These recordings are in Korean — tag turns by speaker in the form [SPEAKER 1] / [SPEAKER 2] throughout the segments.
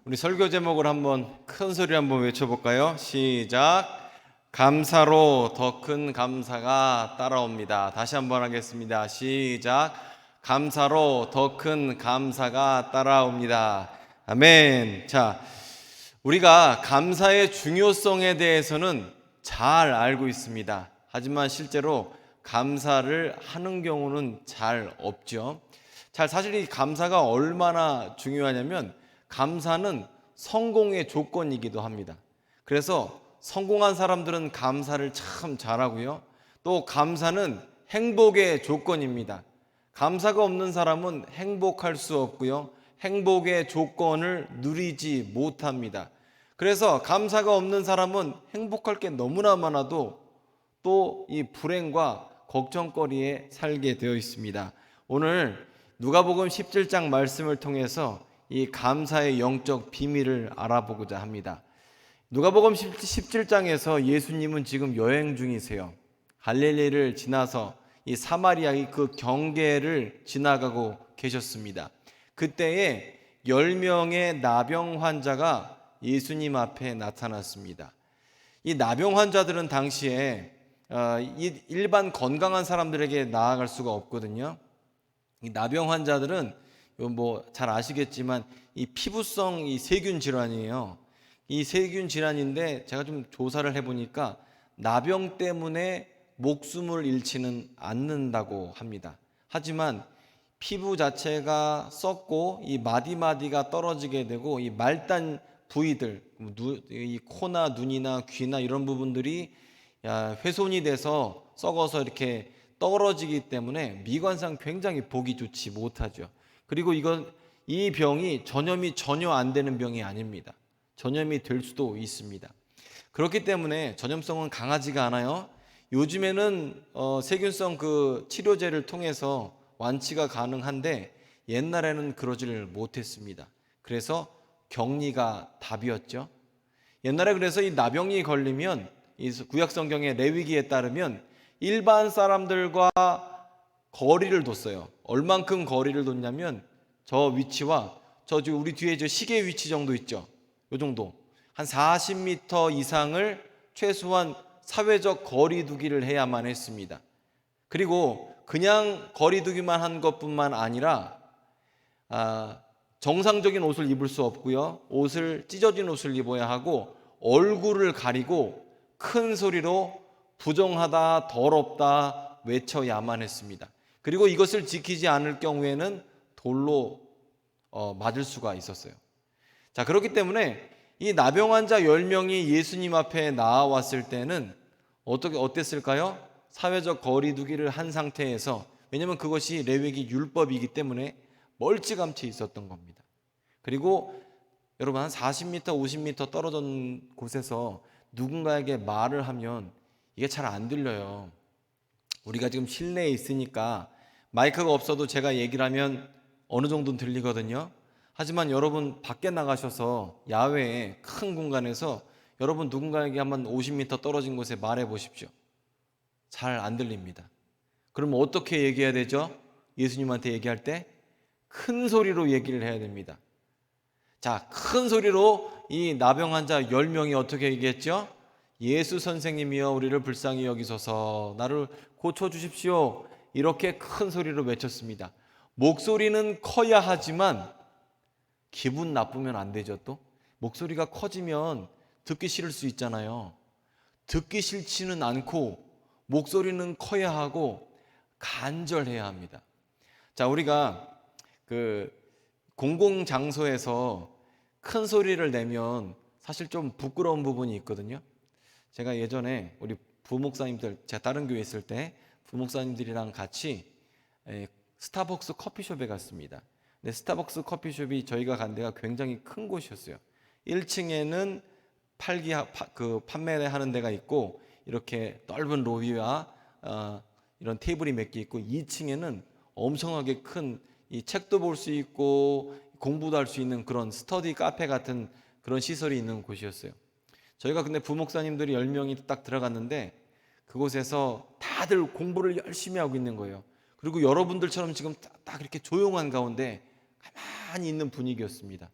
[SPEAKER 1] 우리 설교 제목을 한번 큰 소리로 한번 외쳐볼까요? 시작. 감사로 더 큰 감사가 따라옵니다. 다시 한번 하겠습니다. 시작. 감사로 더 큰 감사가 따라옵니다. 아멘. 자, 우리가 감사의 중요성에 대해서는 잘 알고 있습니다. 하지만 실제로 감사를 하는 경우는 잘 없죠. 사실 이 감사가 얼마나 중요하냐면 감사는 성공의 조건이기도 합니다. 그래서 성공한 사람들은 감사를 참 잘하고요. 또 감사는 행복의 조건입니다. 감사가 없는 사람은 행복할 수 없고요. 행복의 조건을 누리지 못합니다. 그래서 감사가 없는 사람은 행복할 게 너무나 많아도 또 이 불행과 걱정거리에 살게 되어 있습니다. 오늘 누가복음 17장 말씀을 통해서 이 감사의 영적 비밀을 알아보고자 합니다. 누가복음 17장에서 예수님은 지금 여행 중이세요. 갈릴리를 지나서 이 사마리아의 그 경계를 지나가고 계셨습니다. 그때에 10명의 나병 환자가 예수님 앞에 나타났습니다. 이 나병 환자들은 당시에 일반 건강한 사람들에게 나아갈 수가 없거든요. 이 나병 환자들은 잘 아시겠지만 이 피부성 이 세균 질환이에요. 이 세균 질환인데 제가 좀 조사를 해보니까 나병 때문에 목숨을 잃지는 않는다고 합니다. 하지만 피부 자체가 썩고 이 마디마디가 떨어지게 되고 이 말단 부위들, 이 코나 눈이나 귀나 이런 부분들이 훼손이 돼서 썩어서 이렇게 떨어지기 때문에 미관상 굉장히 보기 좋지 못하죠. 그리고 이 병이 전염이 전혀 안 되는 병이 아닙니다. 전염이 될 수도 있습니다. 그렇기 때문에 전염성은 강하지가 않아요. 요즘에는 세균성 그 치료제를 통해서 완치가 가능한데 옛날에는 그러지를 못했습니다. 그래서 격리가 답이었죠. 옛날에 그래서 이 나병이 걸리면 이 구약 성경의 레위기에 따르면 일반 사람들과 거리를 뒀어요. 얼만큼 거리를 뒀냐면 저 위치와 지금 우리 뒤에 저 시계 위치 정도 있죠. 요 정도 한 40m 이상을 최소한 사회적 거리 두기를 해야만 했습니다. 그리고 그냥 거리 두기만 한 것뿐만 아니라 정상적인 옷을 입을 수 없고요. 찢어진 옷을 입어야 하고 얼굴을 가리고 큰 소리로 부정하다, 더럽다 외쳐야만 했습니다. 그리고 이것을 지키지 않을 경우에는 돌로 맞을 수가 있었어요. 자, 그렇기 때문에 이 나병 환자 10명이 예수님 앞에 나와왔을 때는 어땠을까요? 사회적 거리 두기를 한 상태에서, 왜냐하면 그것이 레위기 율법이기 때문에 멀찌감치 있었던 겁니다. 그리고 여러분 한 40m, 50m 떨어진 곳에서 누군가에게 말을 하면 이게 잘 안 들려요. 우리가 지금 실내에 있으니까 마이크가 없어도 제가 얘기를 하면 어느 정도는 들리거든요. 하지만 여러분 밖에 나가셔서 야외에 큰 공간에서 여러분 누군가에게 한번 50m 떨어진 곳에 말해 보십시오. 잘 안 들립니다. 그러면 어떻게 얘기해야 되죠? 예수님한테 얘기할 때 큰 소리로 얘기를 해야 됩니다. 자, 큰 소리로 이 나병 환자 10명이 어떻게 얘기했죠? 예수 선생님이여 우리를 불쌍히 여기소서, 나를 고쳐주십시오. 이렇게 큰 소리로 외쳤습니다. 목소리는 커야 하지만 기분 나쁘면 안 되죠. 또 목소리가 커지면 듣기 싫을 수 있잖아요. 듣기 싫지는 않고 목소리는 커야 하고 간절해야 합니다. 자, 우리가 그 공공장소에서 큰 소리를 내면 사실 좀 부끄러운 부분이 있거든요. 제가 예전에 우리 부목사님들, 제가 다른 교회 있을 때 부목사님들이랑 같이 스타벅스 커피숍에 갔습니다. 근데 스타벅스 커피숍이 저희가 간 데가 굉장히 큰 곳이었어요. 1층에는 판매하는 데가 있고 이렇게 넓은 로비와 이런 테이블이 몇 개 있고 2층에는 엄청나게 큰 이 책도 볼 수 있고 공부도 할 수 있는 그런 스터디 카페 같은 그런 시설이 있는 곳이었어요. 저희가 근데 부목사님들이 10명이 딱 들어갔는데 그곳에서 다들 공부를 열심히 하고 있는 거예요. 그리고 여러분들처럼 지금 딱 이렇게 조용한 가운데 가만히 있는 분위기였습니다.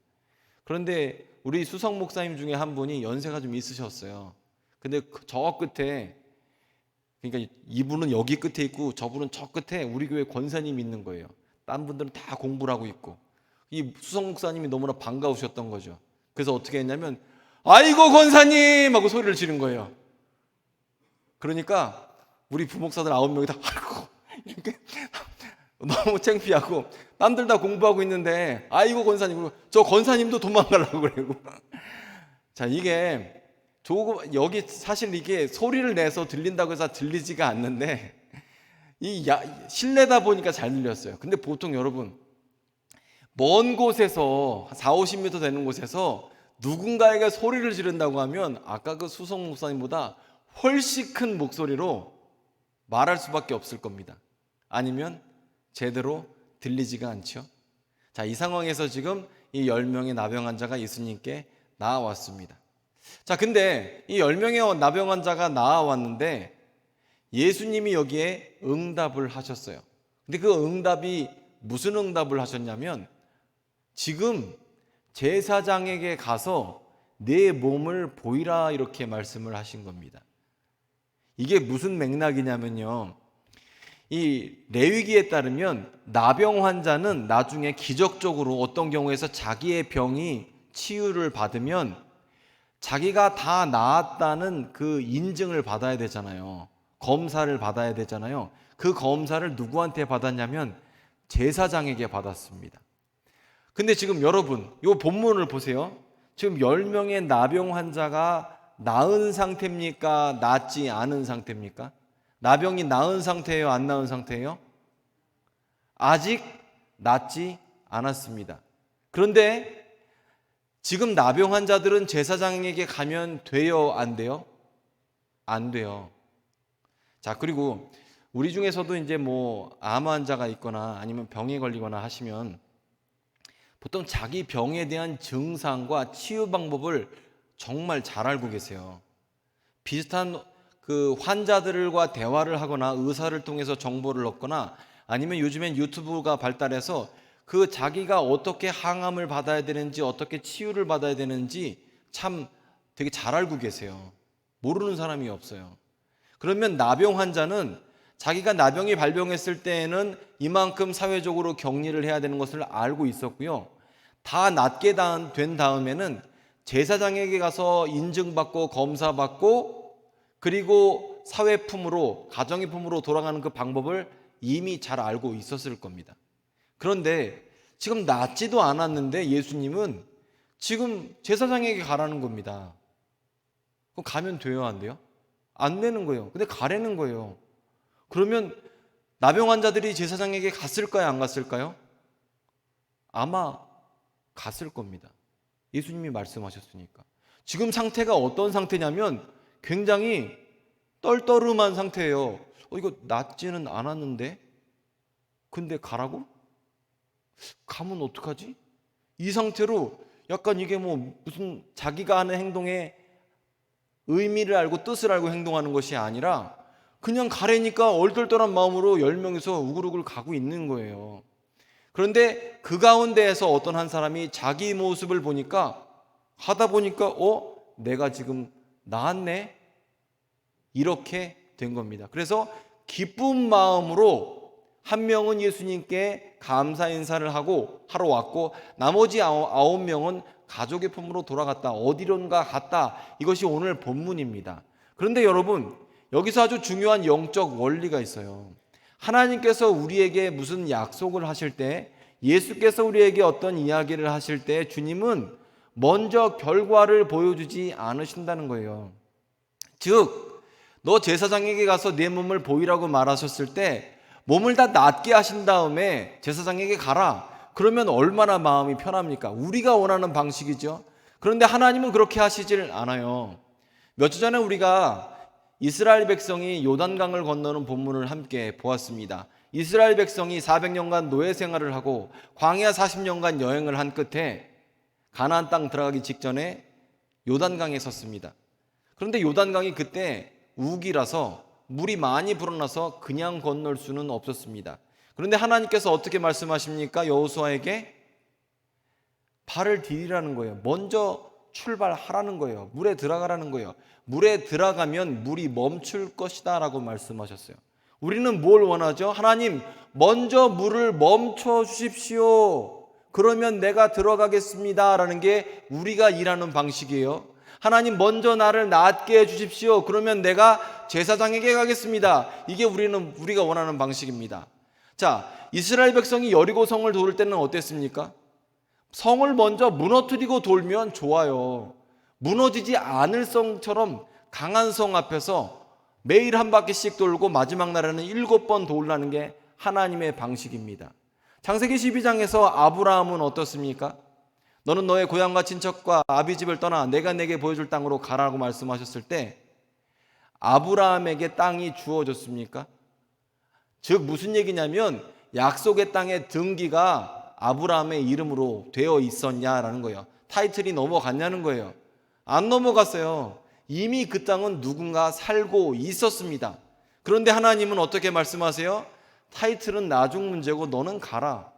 [SPEAKER 1] 그런데 우리 수석 목사님 중에 한 분이 연세가 좀 있으셨어요. 근데 저 끝에, 그러니까 이분은 여기 끝에 있고 저분은 저 끝에 우리 교회 권사님이 있는 거예요. 딴 분들은 다 공부를 하고 있고, 이 수석 목사님이 너무나 반가우셨던 거죠. 그래서 어떻게 했냐면 아이고 권사님 하고 소리를 지른 거예요. 그러니까 우리 부목사들 9명이 다 아이고 이렇게 너무 창피하고, 남들 다 공부하고 있는데 아이고 권사님, 저 권사님도 도망가려고 그러고. 자, 이게 조금, 여기 사실 이게 소리를 내서 들린다고 해서 들리지가 않는데 실내다 보니까 잘 들렸어요. 근데 보통 여러분, 먼 곳에서 4, 50m 되는 곳에서 누군가에게 소리를 지른다고 하면 아까 그 수석 목사님보다 훨씬 큰 목소리로 말할 수밖에 없을 겁니다. 아니면 제대로 들리지가 않죠. 자, 이 상황에서 지금 이 10명의 나병 환자가 예수님께 나아왔습니다. 자, 근데 이 10명의 나병 환자가 나아왔는데 예수님이 여기에 응답을 하셨어요. 근데 그 응답이 무슨 응답을 하셨냐면, 지금 제사장에게 가서 내 몸을 보이라, 이렇게 말씀을 하신 겁니다. 이게 무슨 맥락이냐면요, 이 레위기에 따르면 나병 환자는 나중에 기적적으로 어떤 경우에서 자기의 병이 치유를 받으면 자기가 다 나았다는 그 인증을 받아야 되잖아요. 검사를 받아야 되잖아요. 그 검사를 누구한테 받았냐면 제사장에게 받았습니다. 근데 지금 여러분, 이 본문을 보세요. 지금 10명의 나병 환자가 나은 상태입니까? 낫지 않은 상태입니까? 나병이 나은 상태예요? 안 나은 상태예요? 아직 낫지 않았습니다. 그런데 지금 나병 환자들은 제사장에게 가면 돼요? 안 돼요? 안 돼요. 자, 그리고 우리 중에서도 이제 뭐 암 환자가 있거나 아니면 병에 걸리거나 하시면 보통 자기 병에 대한 증상과 치유 방법을 정말 잘 알고 계세요. 비슷한 그 환자들과 대화를 하거나 의사를 통해서 정보를 얻거나, 아니면 요즘엔 유튜브가 발달해서 그 자기가 어떻게 항암을 받아야 되는지, 어떻게 치유를 받아야 되는지 참 되게 잘 알고 계세요. 모르는 사람이 없어요. 그러면 나병 환자는 자기가 나병이 발병했을 때에는 이만큼 사회적으로 격리를 해야 되는 것을 알고 있었고요. 다 낫게 된 다음에는 제사장에게 가서 인증받고 검사받고, 그리고 사회품으로, 가정의 품으로 돌아가는 그 방법을 이미 잘 알고 있었을 겁니다. 그런데 지금 낫지도 않았는데 예수님은 지금 제사장에게 가라는 겁니다. 그럼 가면 돼요, 안 돼요? 안 되는 거예요. 근데 가라는 거예요. 그러면 나병 환자들이 제사장에게 갔을까요, 안 갔을까요? 아마 갔을 겁니다. 예수님이 말씀하셨으니까. 지금 상태가 어떤 상태냐면 굉장히 떨떠름한 상태예요. 이거 낫지는 않았는데? 근데 가라고? 가면 어떡하지? 이 상태로 약간 이게 뭐 무슨 자기가 하는 행동에 의미를 알고 뜻을 알고 행동하는 것이 아니라 그냥 가래니까 얼떨떨한 마음으로 10명이서 우글우글 가고 있는 거예요. 그런데 그 가운데에서 어떤 한 사람이 자기 모습을 보니까, 하다 보니까 내가 지금 나았네? 이렇게 된 겁니다. 그래서 기쁜 마음으로 한 명은 예수님께 감사 인사를 하러 왔고, 나머지 9명은 가족의 품으로 돌아갔다, 어디론가 갔다. 이것이 오늘 본문입니다. 그런데 여러분, 여기서 아주 중요한 영적 원리가 있어요. 하나님께서 우리에게 무슨 약속을 하실 때, 예수께서 우리에게 어떤 이야기를 하실 때 주님은 먼저 결과를 보여주지 않으신다는 거예요. 즉, 너 제사장에게 가서 내 몸을 보이라고 말하셨을 때 몸을 다 낫게 하신 다음에 제사장에게 가라. 그러면 얼마나 마음이 편합니까? 우리가 원하는 방식이죠. 그런데 하나님은 그렇게 하시질 않아요. 몇 주 전에 우리가 이스라엘 백성이 요단강을 건너는 본문을 함께 보았습니다. 이스라엘 백성이 400년간 노예 생활을 하고 광야 40년간 여행을 한 끝에 가나안 땅 들어가기 직전에 요단강에 섰습니다. 그런데 요단강이 그때 우기라서 물이 많이 불어나서 그냥 건널 수는 없었습니다. 그런데 하나님께서 어떻게 말씀하십니까? 여호수아에게 발을 디디라는 거예요. 먼저 출발하라는 거예요. 물에 들어가라는 거예요. 물에 들어가면 물이 멈출 것이다 라고 말씀하셨어요. 우리는 뭘 원하죠? 하나님, 먼저 물을 멈춰 주십시오. 그러면 내가 들어가겠습니다 라는 게 우리가 일하는 방식이에요. 하나님, 먼저 나를 낫게 해 주십시오. 그러면 내가 제사장에게 가겠습니다. 이게 우리가 원하는 방식입니다. 자, 이스라엘 백성이 여리고 성을 돌 때는 어땠습니까? 성을 먼저 무너뜨리고 돌면 좋아요. 무너지지 않을 성처럼 강한 성 앞에서 매일 한 바퀴씩 돌고 마지막 날에는 7번 돌라는 게 하나님의 방식입니다. 창세기 12장에서 아브라함은 어떻습니까? 너는 너의 고향과 친척과 아비집을 떠나 내가 내게 보여줄 땅으로 가라고 말씀하셨을 때 아브라함에게 땅이 주어졌습니까? 즉 무슨 얘기냐면 약속의 땅의 등기가 아브라함의 이름으로 되어 있었냐라는 거예요. 타이틀이 넘어갔냐는 거예요. 안 넘어갔어요. 이미 그 땅은 누군가 살고 있었습니다. 그런데 하나님은 어떻게 말씀하세요? 타이틀은 나중 문제고 너는 가라.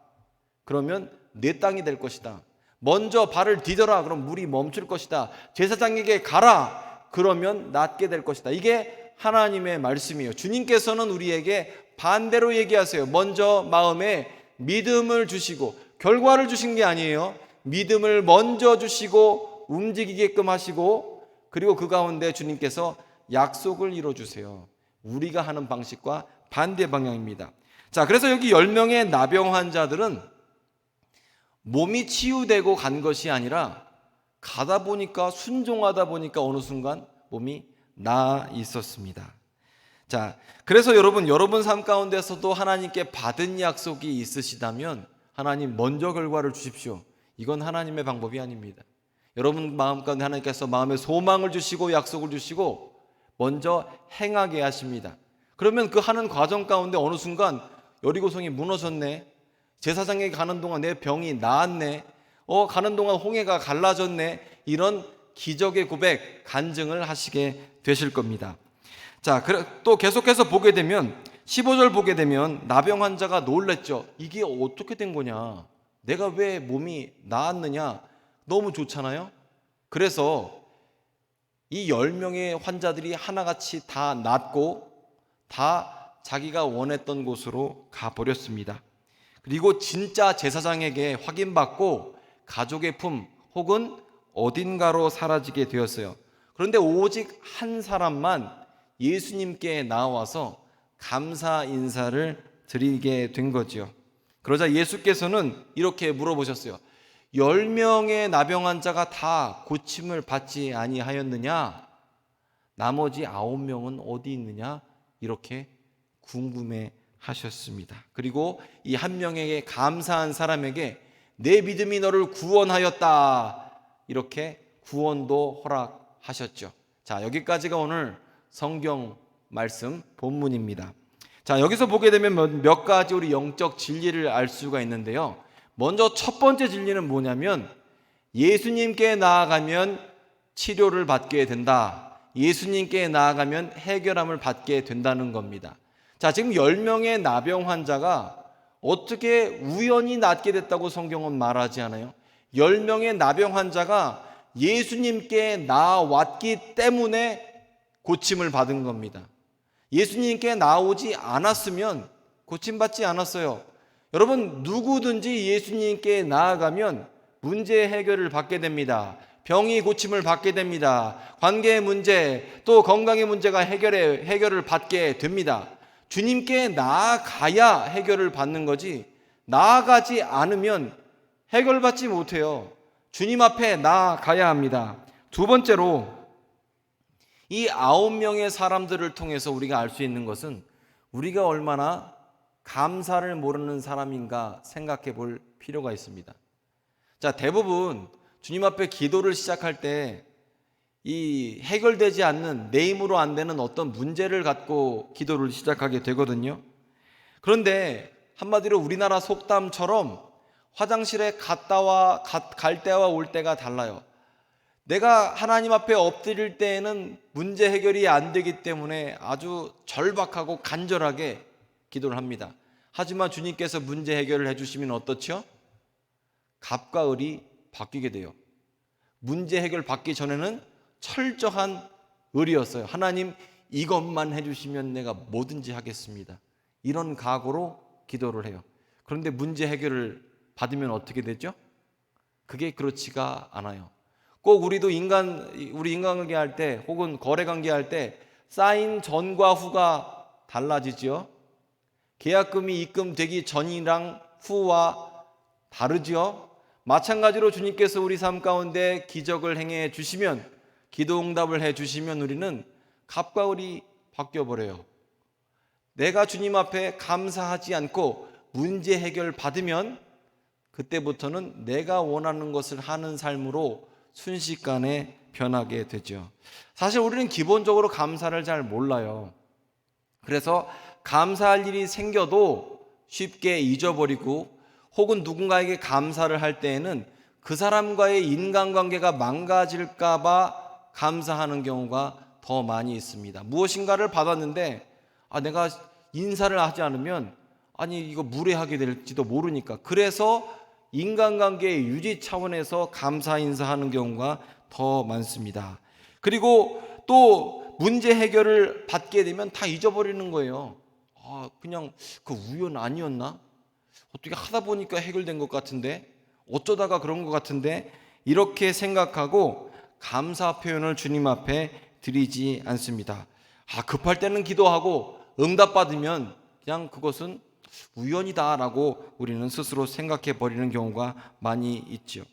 [SPEAKER 1] 그러면 내 땅이 될 것이다. 먼저 발을 디뎌라. 그럼 물이 멈출 것이다. 제사장에게 가라. 그러면 낫게 될 것이다. 이게 하나님의 말씀이에요. 주님께서는 우리에게 반대로 얘기하세요. 먼저 마음에 믿음을 주시고 결과를 주신 게 아니에요. 믿음을 먼저 주시고 움직이게끔 하시고 그리고 그 가운데 주님께서 약속을 이뤄주세요. 우리가 하는 방식과 반대 방향입니다. 자, 그래서 여기 10명의 나병 환자들은 몸이 치유되고 간 것이 아니라 가다 보니까 순종하다 보니까 어느 순간 몸이 나아 있었습니다. 자, 그래서 여러분 삶 가운데서도 하나님께 받은 약속이 있으시다면 하나님 먼저 결과를 주십시오. 이건 하나님의 방법이 아닙니다. 여러분 마음 가운데 하나님께서 마음에 소망을 주시고 약속을 주시고 먼저 행하게 하십니다. 그러면 그 하는 과정 가운데 어느 순간 여리고성이 무너졌네. 제사장에게 가는 동안 내 병이 나았네. 가는 동안 홍해가 갈라졌네. 이런 기적의 고백, 간증을 하시게 되실 겁니다. 자, 또 계속해서 보게 되면 15절 보게 되면 나병 환자가 놀랬죠. 이게 어떻게 된 거냐? 내가 왜 몸이 나았느냐? 너무 좋잖아요. 그래서 이 10명의 환자들이 하나같이 다 낫고 다 자기가 원했던 곳으로 가버렸습니다. 그리고 진짜 제사장에게 확인받고 가족의 품 혹은 어딘가로 사라지게 되었어요. 그런데 오직 한 사람만 예수님께 나와서 감사 인사를 드리게 된 거죠. 그러자 예수께서는 이렇게 물어보셨어요. 10명의 나병 환자가 다 고침을 받지 아니하였느냐? 나머지 9명은 어디 있느냐? 이렇게 궁금해 하셨습니다. 그리고 이 한 명에게 감사한 사람에게 내 믿음이 너를 구원하였다. 이렇게 구원도 허락하셨죠. 자, 여기까지가 오늘 성경 말씀 본문입니다. 자, 여기서 보게 되면 몇 가지 우리 영적 진리를 알 수가 있는데요. 먼저 첫 번째 진리는 뭐냐면 예수님께 나아가면 치료를 받게 된다. 예수님께 나아가면 해결함을 받게 된다는 겁니다. 자, 지금 10명의 나병 환자가 어떻게 우연히 낫게 됐다고 성경은 말하지 않아요. 10명의 나병 환자가 예수님께 나왔기 때문에 고침을 받은 겁니다. 예수님께 나오지 않았으면 고침받지 않았어요. 여러분, 누구든지 예수님께 나아가면 문제 해결을 받게 됩니다. 병이 고침을 받게 됩니다. 관계의 문제, 또 건강의 문제가 해결을 받게 됩니다. 주님께 나아가야 해결을 받는 거지 나아가지 않으면 해결받지 못해요. 주님 앞에 나아가야 합니다. 두 번째로 이 9명의 사람들을 통해서 우리가 알 수 있는 것은 우리가 얼마나 감사를 모르는 사람인가 생각해 볼 필요가 있습니다. 자, 대부분 주님 앞에 기도를 시작할 때 이 해결되지 않는 내 힘으로 안 되는 어떤 문제를 갖고 기도를 시작하게 되거든요. 그런데 한마디로 우리나라 속담처럼 화장실에 갈 때와 올 때가 달라요. 내가 하나님 앞에 엎드릴 때에는 문제 해결이 안 되기 때문에 아주 절박하고 간절하게 기도를 합니다. 하지만 주님께서 문제 해결을 해주시면 어떻죠? 갑과 을이 바뀌게 돼요. 문제 해결 받기 전에는 철저한 의리였어요. 하나님, 이것만 해주시면 내가 뭐든지 하겠습니다. 이런 각오로 기도를 해요. 그런데 문제 해결을 받으면 어떻게 되죠? 그게 그렇지가 않아요. 꼭 우리 인간관계 할 때 혹은 거래관계 할 때 쌓인 전과 후가 달라지죠. 계약금이 입금되기 전이랑 후와 다르죠. 마찬가지로 주님께서 우리 삶 가운데 기적을 행해 주시면, 기도 응답을 해 주시면 우리는 갑과 을이 바뀌어버려요. 내가 주님 앞에 감사하지 않고 문제 해결 받으면 그때부터는 내가 원하는 것을 하는 삶으로 순식간에 변하게 되죠. 사실 우리는 기본적으로 감사를 잘 몰라요. 그래서 감사할 일이 생겨도 쉽게 잊어버리고, 혹은 누군가에게 감사를 할 때에는 그 사람과의 인간관계가 망가질까 봐 감사하는 경우가 더 많이 있습니다. 무엇인가를 받았는데 내가 인사를 하지 않으면 이거 무례하게 될지도 모르니까, 그래서 인간관계의 유지 차원에서 감사 인사하는 경우가 더 많습니다. 그리고 또 문제 해결을 받게 되면 다 잊어버리는 거예요. 그냥 그 우연 아니었나? 어떻게 하다 보니까 해결된 것 같은데, 어쩌다가 그런 것 같은데, 이렇게 생각하고 감사 표현을 주님 앞에 드리지 않습니다. 급할 때는 기도하고 응답받으면 그냥 그것은 우연이다라고 우리는 스스로 생각해 버리는 경우가 많이 있죠.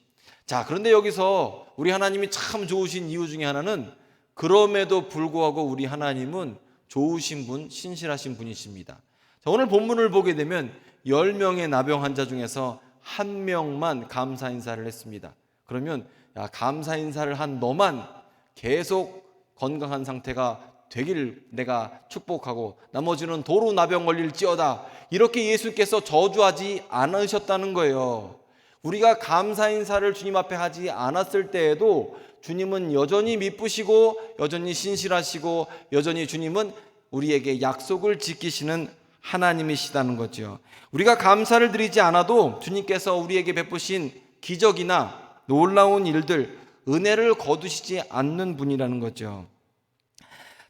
[SPEAKER 1] 자, 그런데 여기서 우리 하나님이 참 좋으신 이유 중에 하나는, 그럼에도 불구하고 우리 하나님은 좋으신 분, 신실하신 분이십니다. 자, 오늘 본문을 보게 되면 10명의 나병 환자 중에서 1명만 감사 인사를 했습니다. 그러면 감사 인사를 한 너만 계속 건강한 상태가 되길 내가 축복하고 나머지는 도로 나병 걸릴지어다, 이렇게 예수께서 저주하지 않으셨다는 거예요. 우리가 감사 인사를 주님 앞에 하지 않았을 때에도 주님은 여전히 미쁘시고 여전히 신실하시고 여전히 주님은 우리에게 약속을 지키시는 하나님이시다는 거죠. 우리가 감사를 드리지 않아도 주님께서 우리에게 베푸신 기적이나 놀라운 일들, 은혜를 거두시지 않는 분이라는 거죠.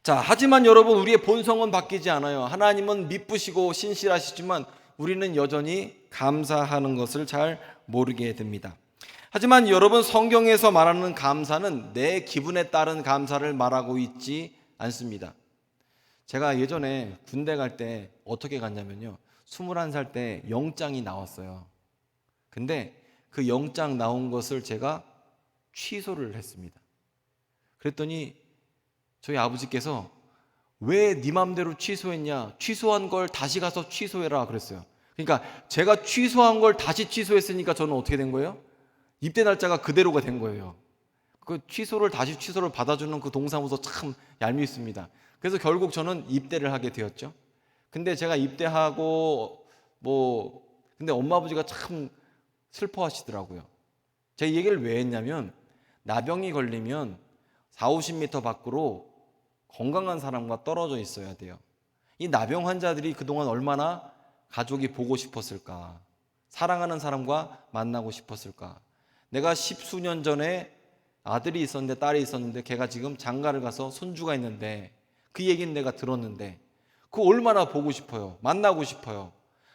[SPEAKER 1] 자, 하지만 여러분, 우리의 본성은 바뀌지 않아요. 하나님은 미쁘시고 신실하시지만 우리는 여전히 감사하는 것을 잘 모르게 됩니다. 하지만 여러분, 성경에서 말하는 감사는 내 기분에 따른 감사를 말하고 있지 않습니다. 제가 예전에 군대 갈 때 어떻게 갔냐면요, 21살 때 영장이 나왔어요. 근데 그 영장 나온 것을 제가 취소를 했습니다. 그랬더니 저희 아버지께서 왜 네 맘대로 취소했냐, 취소한 걸 다시 가서 취소해라 그랬어요. 그러니까 제가 취소한 걸 다시 취소했으니까 저는 어떻게 된 거예요? 입대 날짜가 그대로가 된 거예요. 그 취소를 다시 취소를 받아주는 그 동사무소 참 얄밉습니다. 그래서 결국 저는 입대를 하게 되었죠. 근데 제가 입대하고 근데 엄마 아버지가 참 슬퍼하시더라고요. 제가 이 얘기를 왜 했냐면, 나병이 걸리면 40-50m 밖으로 건강한 사람과 떨어져 있어야 돼요. 이 나병 환자들이 그동안 얼마나 가족이 보고 싶었을까, 사랑하는 사람과 만나고 싶었을까. 내가 10수년 전에 아들이 있었는데 딸이 있었는데 걔가 지금 장가를 가서 손주가 있는데 그 얘기는 내가 들었는데 그거 얼마나 보고 싶어요. 만나고 싶어요.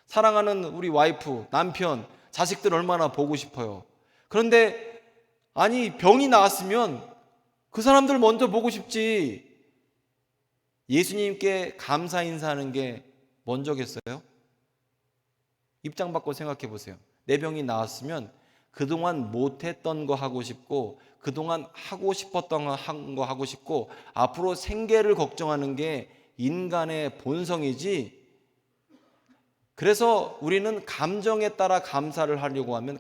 [SPEAKER 1] 사랑하는 우리 와이프, 남편, 자식들 얼마나 보고 싶어요. 그런데 병이 나았으면 그 사람들 먼저 보고 싶지, 예수님께 감사 인사하는 게 먼저겠어요? 입장 바꿔 생각해 보세요. 내 병이 나았으면 그동안 못했던 거 하고 싶고, 그동안 하고 싶었던 거 하고 싶고, 앞으로 생계를 걱정하는 게 인간의 본성이지. 그래서 우리는 감정에 따라 감사를 하려고 하면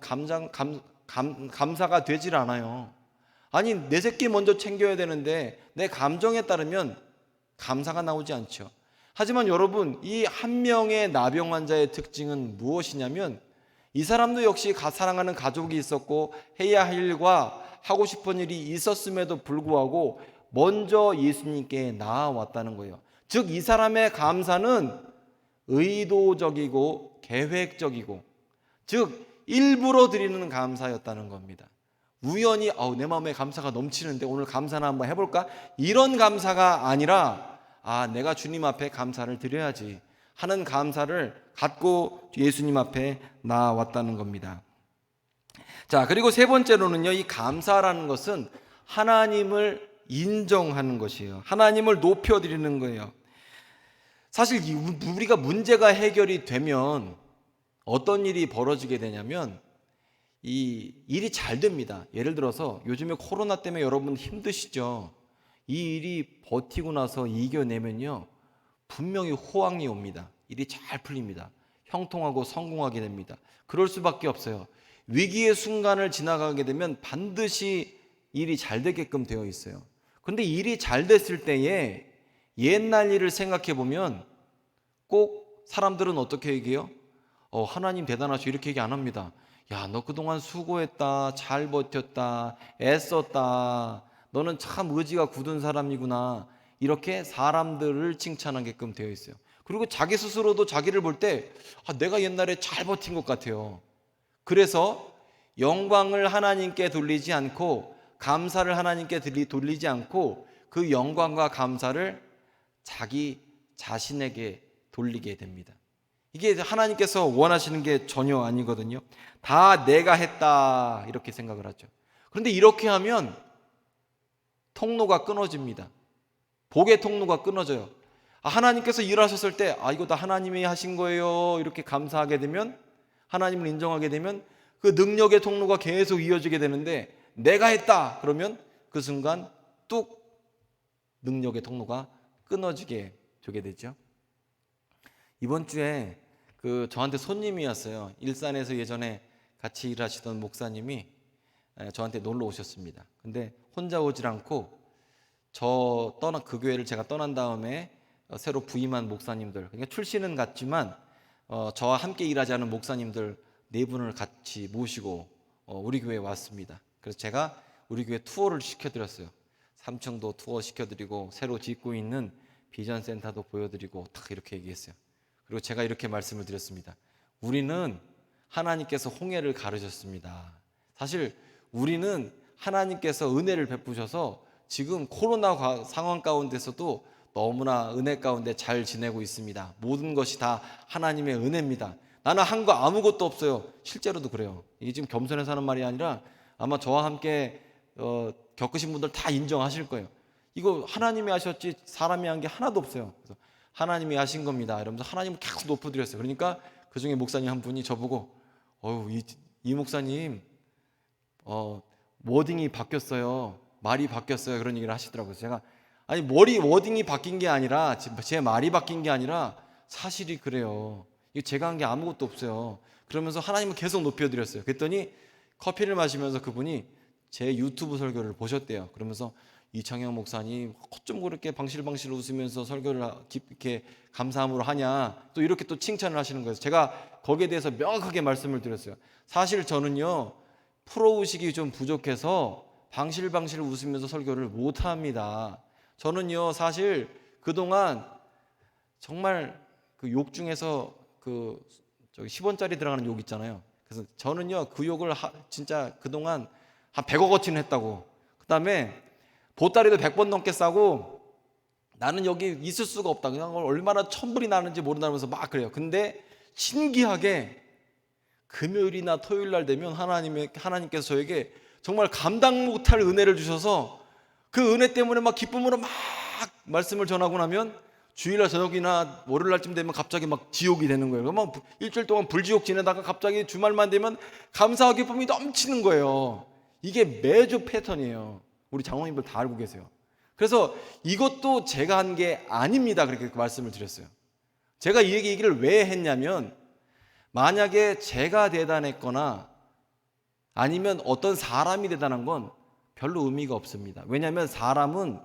[SPEAKER 1] 감사가 되질 않아요. 내 새끼 먼저 챙겨야 되는데 내 감정에 따르면 감사가 나오지 않죠. 하지만 여러분, 이 1명의 나병 환자의 특징은 무엇이냐면, 이 사람도 역시 사랑하는 가족이 있었고 해야 할 일과 하고 싶은 일이 있었음에도 불구하고 먼저 예수님께 나아왔다는 거예요. 즉, 이 사람의 감사는 의도적이고 계획적이고, 즉 일부러 드리는 감사였다는 겁니다. 우연히 내 마음에 감사가 넘치는데 오늘 감사나 한번 해볼까? 이런 감사가 아니라 내가 주님 앞에 감사를 드려야지 하는 감사를 갖고 예수님 앞에 나왔다는 겁니다. 자, 그리고 세 번째로는요, 이 감사라는 것은 하나님을 인정하는 것이에요. 하나님을 높여드리는 거예요. 사실 우리가 문제가 해결이 되면 어떤 일이 벌어지게 되냐면 이 일이 잘 됩니다. 예를 들어서 요즘에 코로나 때문에 여러분 힘드시죠? 이 일이 버티고 나서 이겨내면요, 분명히 호황이 옵니다. 일이 잘 풀립니다. 형통하고 성공하게 됩니다. 그럴 수밖에 없어요. 위기의 순간을 지나가게 되면 반드시 일이 잘 되게끔 되어 있어요. 근데 일이 잘 됐을 때에 옛날 일을 생각해 보면 꼭 사람들은 어떻게 얘기해요? 하나님 대단하셔, 이렇게 얘기 안 합니다. 야, 너 그동안 수고했다, 잘 버텼다, 애썼다, 너는 참 의지가 굳은 사람이구나, 이렇게 사람들을 칭찬하게끔 되어 있어요. 그리고 자기 스스로도 자기를 볼 때 내가 옛날에 잘 버틴 것 같아요. 그래서 영광을 하나님께 돌리지 않고, 감사를 하나님께 돌리지 않고, 그 영광과 감사를 자기 자신에게 돌리게 됩니다. 이게 하나님께서 원하시는 게 전혀 아니거든요. 다 내가 했다, 이렇게 생각을 하죠. 그런데 이렇게 하면 통로가 끊어집니다. 복의 통로가 끊어져요. 하나님께서 일하셨을 때 이거 다 하나님이 하신 거예요, 이렇게 감사하게 되면, 하나님을 인정하게 되면 그 능력의 통로가 계속 이어지게 되는데, 내가 했다 그러면 그 순간 뚝 능력의 통로가 끊어지게 되게 되죠. 이번 주에 저한테 손님이 왔어요. 일산에서 예전에 같이 일하시던 목사님이 저한테 놀러 오셨습니다. 근데 혼자 오질 않고 그 교회를 제가 떠난 다음에 새로 부임한 목사님들, 그러니까 출신은 같지만 저와 함께 일하지 않은 목사님들 4분을 같이 모시고 우리 교회에 왔습니다. 그래서 제가 우리 교회 투어를 시켜드렸어요. 삼청도 투어 시켜드리고 새로 짓고 있는 비전센터도 보여드리고 딱 이렇게 얘기했어요. 그리고 제가 이렇게 말씀을 드렸습니다. 우리는 하나님께서 홍해를 가르셨습니다. 사실 우리는 하나님께서 은혜를 베푸셔서 지금 코로나 상황 가운데서도 너무나 은혜 가운데 잘 지내고 있습니다. 모든 것이 다 하나님의 은혜입니다. 나는 한 거 아무것도 없어요. 실제로도 그래요. 이게 지금 겸손해서 하는 말이 아니라 아마 저와 함께 겪으신 분들 다 인정하실 거예요. 이거 하나님이 하셨지 사람이 한 게 하나도 없어요. 그래서 하나님이 하신 겁니다, 이러면서 하나님을 계속 높여드렸어요. 그러니까 그 중에 목사님 한 분이 저보고 이 목사님 워딩이 바뀌었어요, 말이 바뀌었어요, 그런 얘기를 하시더라고요. 제가 워딩이 바뀐 게 아니라, 제 말이 바뀐 게 아니라 사실이 그래요. 이거 제가 한 게 아무것도 없어요. 그러면서 하나님을 계속 높여드렸어요. 그랬더니 커피를 마시면서 그분이 제 유튜브 설교를 보셨대요. 그러면서 이창영 목사님 어쩜 그렇게 방실방실 웃으면서 설교를 깊게 감사함으로 하냐, 또 이렇게 또 칭찬을 하시는 거예요. 제가 거기에 대해서 명확하게 말씀을 드렸어요. 사실 저는요, 프로의식이 좀 부족해서 방실방실 웃으면서 설교를 못합니다. 저는요, 사실 그동안 정말 그 욕 중에서 10원짜리 들어가는 욕 있잖아요. 그래서 저는요, 그 욕을 진짜 그동안 한 100억어치는 했다고. 그 다음에 보따리도 100번 넘게 싸고, 나는 여기 있을 수가 없다, 그냥 얼마나 천불이 나는지 모른다면서 막 그래요. 근데 신기하게 금요일이나 토요일 날 되면 하나님께서 저에게 정말 감당 못할 은혜를 주셔서 그 은혜 때문에 막 기쁨으로 막 말씀을 전하고 나면 주일날 저녁이나 월요일날쯤 되면 갑자기 막 지옥이 되는 거예요. 막 일주일 동안 불지옥 지내다가 갑자기 주말만 되면 감사와 기쁨이 넘치는 거예요. 이게 매주 패턴이에요. 우리 장로님들 다 알고 계세요. 그래서 이것도 제가 한 게 아닙니다, 그렇게 말씀을 드렸어요. 제가 이 얘기를 왜 했냐면, 만약에 제가 대단했거나 아니면 어떤 사람이 대단한 건 별로 의미가 없습니다. 왜냐하면 사람은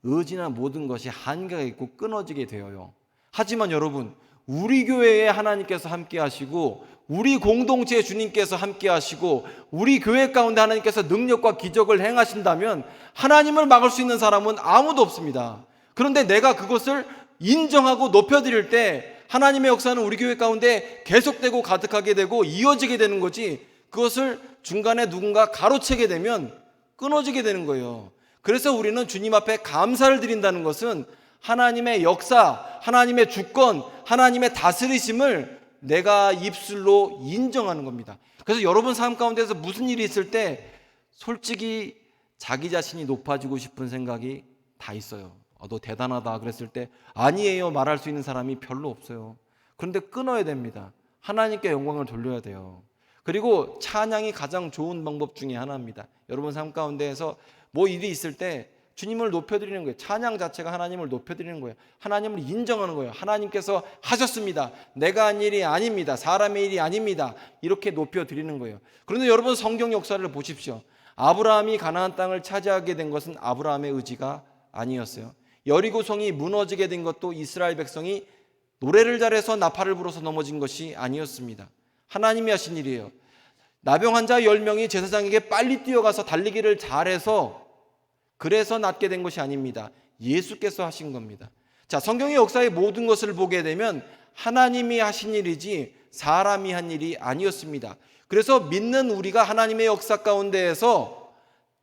[SPEAKER 1] 의지나 모든 것이 한계가 있고 끊어지게 되어요. 하지만 여러분, 우리 교회에 하나님께서 함께 하시고, 우리 공동체에 주님께서 함께 하시고, 우리 교회 가운데 하나님께서 능력과 기적을 행하신다면 하나님을 막을 수 있는 사람은 아무도 없습니다. 그런데 내가 그것을 인정하고 높여드릴 때 하나님의 역사는 우리 교회 가운데 계속되고 가득하게 되고 이어지게 되는 거지, 그것을 중간에 누군가 가로채게 되면 끊어지게 되는 거예요. 그래서 우리는 주님 앞에 감사를 드린다는 것은 하나님의 역사, 하나님의 주권, 하나님의 다스리심을 내가 입술로 인정하는 겁니다. 그래서 여러분 삶 가운데서 무슨 일이 있을 때 솔직히 자기 자신이 높아지고 싶은 생각이 다 있어요. 너 대단하다 그랬을 때 아니에요 말할 수 있는 사람이 별로 없어요. 그런데 끊어야 됩니다. 하나님께 영광을 돌려야 돼요. 그리고 찬양이 가장 좋은 방법 중에 하나입니다. 여러분 삶 가운데에서 뭐 일이 있을 때 주님을 높여드리는 거예요. 찬양 자체가 하나님을 높여드리는 거예요. 하나님을 인정하는 거예요. 하나님께서 하셨습니다. 내가 한 일이 아닙니다. 사람의 일이 아닙니다. 이렇게 높여드리는 거예요. 그런데 여러분 성경 역사를 보십시오. 아브라함이 가나안 땅을 차지하게 된 것은 아브라함의 의지가 아니었어요. 여리고성이 무너지게 된 것도 이스라엘 백성이 노래를 잘해서 나팔을 불어서 넘어진 것이 아니었습니다. 하나님이 하신 일이에요. 나병 환자 10명이 제사장에게 빨리 뛰어가서 달리기를 잘해서 그래서 낫게 된 것이 아닙니다. 예수께서 하신 겁니다. 자, 성경의 역사의 모든 것을 보게 되면 하나님이 하신 일이지 사람이 한 일이 아니었습니다. 그래서 믿는 우리가 하나님의 역사 가운데에서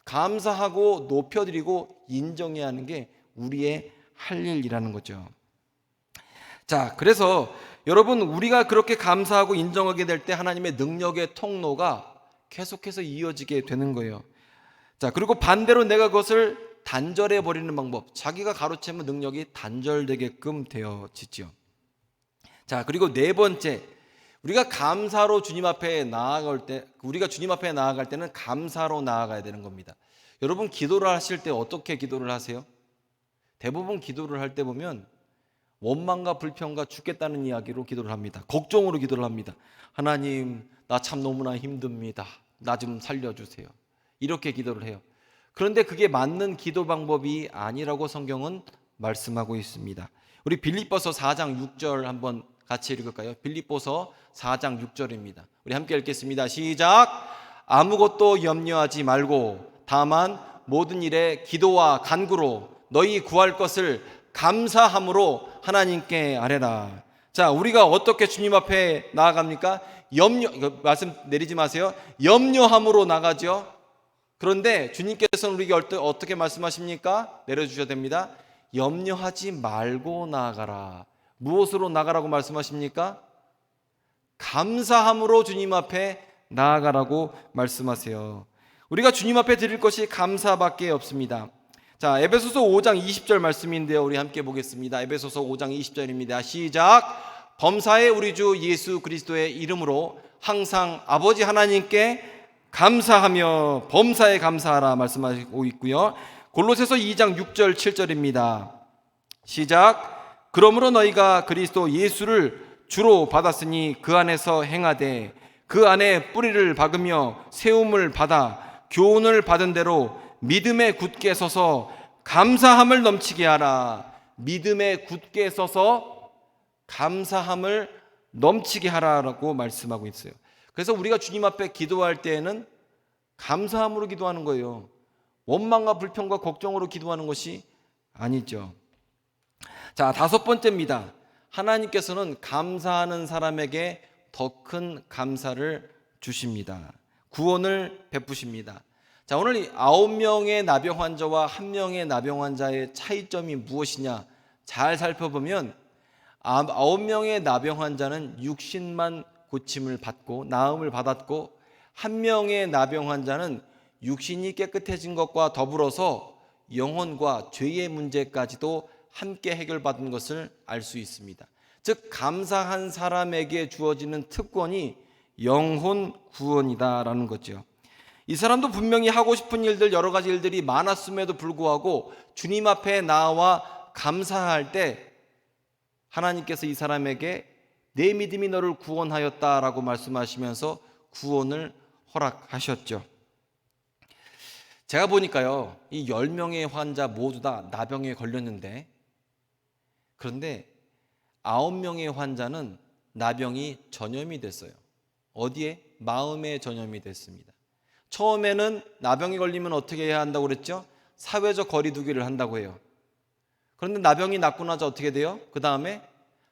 [SPEAKER 1] 감사하고 높여드리고 인정해야 하는 게 우리의 할 일이라는 거죠. 자, 그래서 여러분 우리가 그렇게 감사하고 인정하게 될 때 하나님의 능력의 통로가 계속해서 이어지게 되는 거예요. 자, 그리고 반대로 내가 그것을 단절해 버리는 방법. 자기가 가로채면 능력이 단절되게끔 되어지죠. 자, 그리고 네 번째, 우리가 감사로 주님 앞에 나아갈 때, 우리가 주님 앞에 나아갈 때는 감사로 나아가야 되는 겁니다. 여러분 기도를 하실 때 어떻게 기도를 하세요? 대부분 기도를 할 때 보면 원망과 불평과 죽겠다는 이야기로 기도를 합니다. 걱정으로 기도를 합니다. 하나님, 나 참 너무나 힘듭니다. 나 좀 살려주세요. 이렇게 기도를 해요. 그런데 그게 맞는 기도 방법이 아니라고 성경은 말씀하고 있습니다. 우리 빌립보서 4장 6절 한번 같이 읽을까요? 빌립보서 4장 6절입니다. 우리 함께 읽겠습니다. 시작. 아무것도 염려하지 말고 다만 모든 일에 기도와 간구로 너희 구할 것을 감사함으로 하나님께 아뢰라. 자, 우리가 어떻게 주님 앞에 나아갑니까? 말씀 내리지 마세요. 염려함으로 나가죠. 그런데 주님께서는 우리에게 어떻게 말씀하십니까? 내려주셔야 됩니다. 염려하지 말고 나아가라. 무엇으로 나가라고 말씀하십니까? 감사함으로 주님 앞에 나아가라고 말씀하세요. 우리가 주님 앞에 드릴 것이 감사밖에 없습니다. 자, 에베소서 5장 20절 말씀인데요. 우리 함께 보겠습니다. 에베소서 5장 20절입니다. 시작. 범사의 우리 주 예수 그리스도의 이름으로 항상 아버지 하나님께 감사하며 범사에 감사하라 말씀하고 있고요. 골로새서 2장 6절 7절입니다. 시작. 그러므로 너희가 그리스도 예수를 주로 받았으니 그 안에서 행하되 그 안에 뿌리를 박으며 세움을 받아 교훈을 받은 대로 믿음에 굳게 서서 감사함을 넘치게 하라. 믿음에 굳게 서서 감사함을 넘치게 하라라고 말씀하고 있어요. 그래서 우리가 주님 앞에 기도할 때에는 감사함으로 기도하는 거예요. 원망과 불평과 걱정으로 기도하는 것이 아니죠. 자, 다섯 번째입니다. 하나님께서는 감사하는 사람에게 더 큰 감사를 주십니다. 구원을 베푸십니다. 자, 오늘 9명의 나병 환자와 1명의 나병 환자의 차이점이 무엇이냐 잘 살펴보면 9명의 나병 환자는 육신만 고침을 받고 나음을 받았고 1명의 나병 환자는 육신이 깨끗해진 것과 더불어서 영혼과 죄의 문제까지도 함께 해결받은 것을 알 수 있습니다. 즉 감사한 사람에게 주어지는 특권이 영혼 구원이다라는 거죠. 이 사람도 분명히 하고 싶은 일들 여러 가지 일들이 많았음에도 불구하고 주님 앞에 나와 감사할 때 하나님께서 이 사람에게 내 믿음이 너를 구원하였다라고 말씀하시면서 구원을 허락하셨죠. 제가 보니까요, 이 10명의 환자 모두 다 나병에 걸렸는데, 그런데 9명의 환자는 나병이 전염이 됐어요. 어디에? 마음에 전염이 됐습니다. 처음에는 나병이 걸리면 어떻게 해야 한다고 그랬죠? 사회적 거리두기를 한다고 해요. 그런데 나병이 낫고 나서 어떻게 돼요? 그 다음에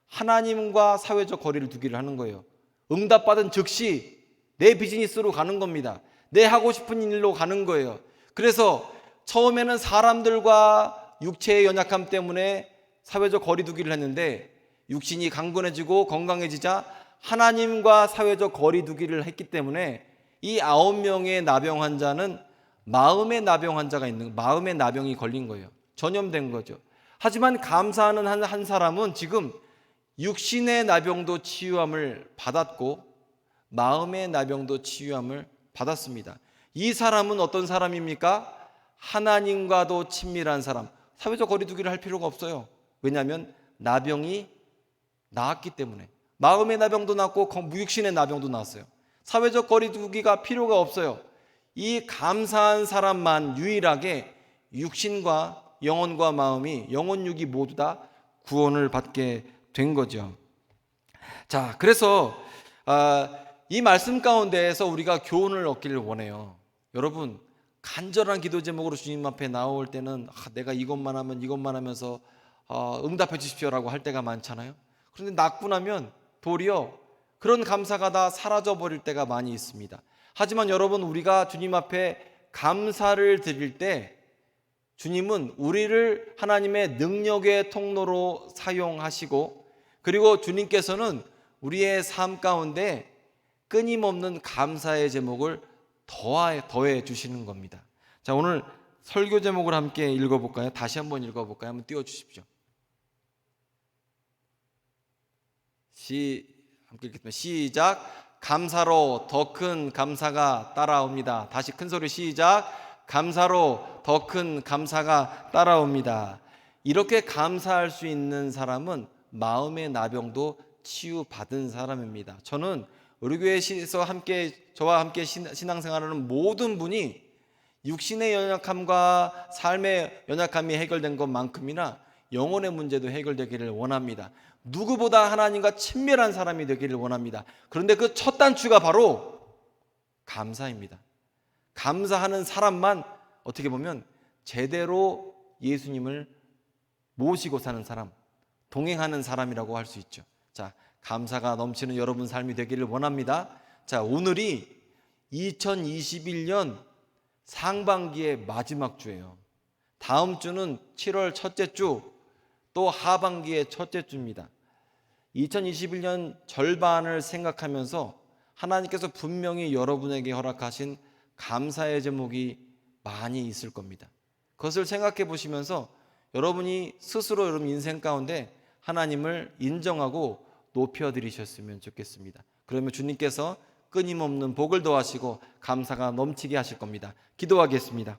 [SPEAKER 1] 하나님과 사회적 거리를 두기를 하는 거예요. 응답받은 즉시 내 비즈니스로 가는 겁니다. 내 하고 싶은 일로 가는 거예요. 그래서 처음에는 사람들과 육체의 연약함 때문에 사회적 거리두기를 했는데 육신이 강건해지고 건강해지자 하나님과 사회적 거리두기를 했기 때문에 이 9명의 나병 환자는 마음의 나병 환자가 있는, 마음의 나병이 걸린 거예요. 전염된 거죠. 하지만 감사하는 한 사람은 지금 육신의 나병도 치유함을 받았고 마음의 나병도 치유함을 받았습니다. 이 사람은 어떤 사람입니까? 하나님과도 친밀한 사람. 사회적 거리두기를 할 필요가 없어요. 왜냐하면 나병이 나았기 때문에. 마음의 나병도 났고 육신의 나병도 났어요. 사회적 거리두기가 필요가 없어요. 이 감사한 사람만 유일하게 육신과 영혼과 마음이, 영혼 육이 모두 다 구원을 받게 된 거죠. 자, 그래서 이 말씀 가운데에서 우리가 교훈을 얻기를 원해요. 여러분, 간절한 기도 제목으로 주님 앞에 나올 때는 내가 이것만 하면 이것만 하면서 응답해 주십시오라고 할 때가 많잖아요. 그런데 낫고 나면 도리어 그런 감사가 다 사라져 버릴 때가 많이 있습니다. 하지만 여러분, 우리가 주님 앞에 감사를 드릴 때 주님은 우리를 하나님의 능력의 통로로 사용하시고, 그리고 주님께서는 우리의 삶 가운데 끊임없는 감사의 제목을 더해 주시는 겁니다. 자, 오늘 설교 제목을 함께 읽어볼까요? 다시 한번 읽어볼까요? 한번 띄워주십시오. 함께 읽겠습니다. 시작. 감사로 더 큰 감사가 따라옵니다. 다시 큰 소리 시작. 감사로 더 큰 감사가 따라옵니다. 이렇게 감사할 수 있는 사람은 마음의 나병도 치유받은 사람입니다. 저는 우리 교회에서 저와 함께 신앙생활하는 모든 분이 육신의 연약함과 삶의 연약함이 해결된 것만큼이나 영혼의 문제도 해결되기를 원합니다. 누구보다 하나님과 친밀한 사람이 되기를 원합니다. 그런데 그 첫 단추가 바로 감사입니다. 감사하는 사람만 어떻게 보면 제대로 예수님을 모시고 사는 사람, 동행하는 사람이라고 할 수 있죠. 자, 감사가 넘치는 여러분 삶이 되기를 원합니다. 자, 오늘이 2021년 상반기의 마지막 주예요. 다음 주는 7월 첫째 주, 또 하반기의 첫째 주입니다. 2021년 절반을 생각하면서 하나님께서 분명히 여러분에게 허락하신 감사의 제목이 많이 있을 겁니다. 그것을 생각해 보시면서 여러분이 스스로 여러분 인생 가운데 하나님을 인정하고 높여드리셨으면 좋겠습니다. 그러면 주님께서 끊임없는 복을 더하시고 감사가 넘치게 하실 겁니다. 기도하겠습니다.